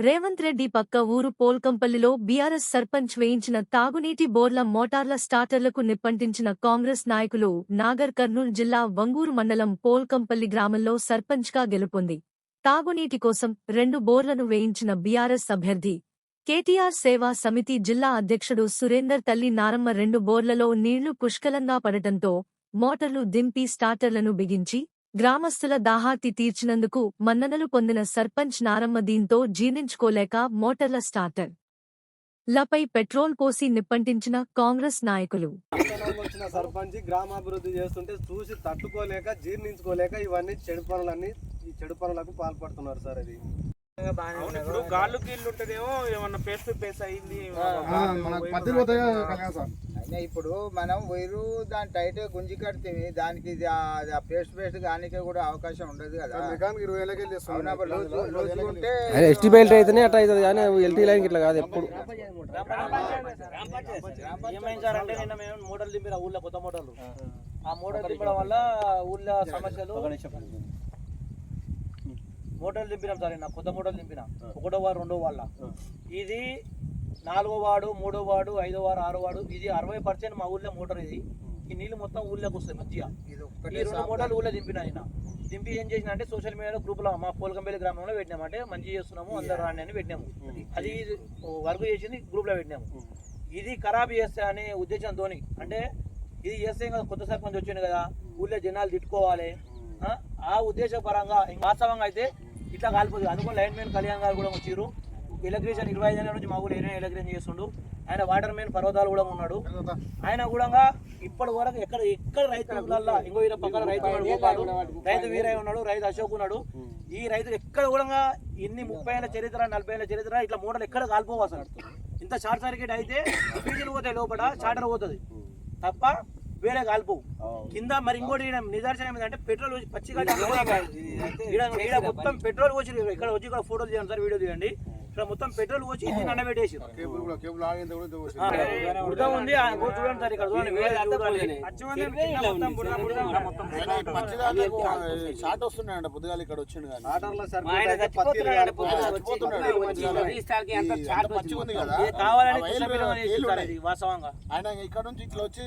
రేవంత్ రెడ్డి పక్క ఊరు పోల్కంపల్లిలో బీఆర్ఎస్ సర్పంచ్ వేయించిన తాగునీటి బోర్ల మోటార్ల స్టార్టర్లకు నిప్పంటించిన కాంగ్రెస్ నాయకులు. నాగర్ కర్నూల్ జిల్లా వంగూరు మండలం పోల్కంపల్లి గ్రామంలో సర్పంచ్గా గెలుపొంది తాగునీటి కోసం 2 బోర్లను వేయించిన బీఆర్ఎస్ అభ్యర్థి కేటీఆర్ సేవా సమితి జిల్లా అధ్యక్షుడు సురేందర్ తల్లి నారమ్మ 2 బోర్లలో నీళ్లు పుష్కలంగా పడటంతో మోటార్లు దింపి స్టార్టర్లను బిగించి గ్రామస్తుల దాహార్తి తీర్చినందుకు మన్ననలు పొందిన సర్పంచ్ నారమ్మ దీంతో జీర్ణించుకోలేక మోటార్ల స్టార్టర్ లపై పెట్రోల్ పోసి నిప్పంటించిన కాంగ్రెస్ నాయకులు. సర్పంచ్ గ్రామాభివృద్ధి చేస్తుంటే చూసి తట్టుకోలేక జీర్ణించుకోలేక ఇవన్నీ చెడు పనులకు పాల్పడుతున్నారు సార్. అది ఇప్పుడు గాళ్ళు గీళ్ళు ఉంటేనేమో ఏమన్నా పేస్ట్ పేస్ అయింది. ఇప్పుడు మనం వైరు దాని టైట్ గుంజి కడితే దానికి పేస్ట్ కానీ కూడా అవకాశం ఉండదు కదా. ఎస్టీ బెల్ట్ అయితేనే అట్లా అవుతుంది కానీ ఎల్టీ లైన్ ఇట్లా కాదు. ఎప్పుడు ఏమైందంటే నిన్న మేము మోటార్లు దింపిన ఊళ్ళో కొత్త మోటార్లు. ఆ మోటార్ దింపడం వల్ల ఊళ్ళో సమస్యలు మోటార్లు దింపినాం సార్. నిన్న కొత్త మోటార్లు దింపిన 1వ వార్డు 2వ వార్డుల. ఇది 4వ వార్డు 3వ వార్డు 5వ వార్డు 6వ వార్డు. ఇది 60% మా ఊళ్ళో మోటార్. ఇది ఈ నీళ్ళు మొత్తం ఊళ్ళోకి వస్తాయి మంచిగా. ఈ 2 మోటార్లు ఊళ్ళో దింపిన ఆయన. దింపి ఏం చేసిన అంటే సోషల్ మీడియాలో గ్రూప్లో మా పోల్కంపల్లి గ్రామంలో పెట్టినాము. అంటే మంచి చేస్తున్నాము అందరు రాండి అని పెట్టినాము. అది వర్క్ చేసింది గ్రూప్లో పెట్టినాము. ఇది ఖరాబ్ చేస్తే అనే ఉద్దేశంతో, అంటే ఇది చేస్తే ఇంకా కొత్త సర్పంచ్ వచ్చింది కదా ఊళ్ళో జనాలు తిట్టుకోవాలి ఆ ఉద్దేశపరంగా. వాస్తవంగా అయితే ఇట్లా కాలిపోతుంది. అందుకని లైన్ మ్యాన్ కళ్యాణ్ గారు కూడా వచ్చారు. ఎలక్ట్రీషియన్ 25 ఏళ్ళ నుంచి మా ఊళ్ళో ఎలక్ట్రీషియన్ చేస్తుండు. ఆయన వాటర్ మ్యాన్ పర్వతాలు కూడా ఉన్నాడు. ఆయన కూడా ఇప్పటి వరకు ఎక్కడ రైతులలో ఇంకో పక్కన రైతు రైతు వీరయ్య ఉన్నాడు, రైతు అశోక్ ఉన్నాడు. ఈ రైతులు ఎక్కడ కూడా ఇన్ని 30 ఏళ్ళ చరిత్ర 40 ఏళ్ళ చరిత్ర ఇట్లా మోటార్లు ఎక్కడ కాలిపోవు అసలు. ఇంత షార్ట్ సర్క్యూట్ అయితే డీజిల్ పోతాయి లోపల, షార్టర్ పోతుంది తప్ప వేరే కాల్పు కింద. మరి ఇంకోటి నిదర్శనం ఏంటంటే పెట్రోల్ పచ్చిగా మొత్తం పెట్రోల్ వచ్చి ఇక్కడ వచ్చి ఇక్కడ ఫోటోలు తీయండి సార్, వీడియో తీయండి. ఇక్కడ మొత్తం పెట్రోల్ వచ్చి ఇది నన్నబెట్టేసి ఉంది. చూడండి సార్ ఇక్కడ కావాలని వాస్తవంగా ఆయన ఇక్కడ నుంచి ఇట్లా వచ్చి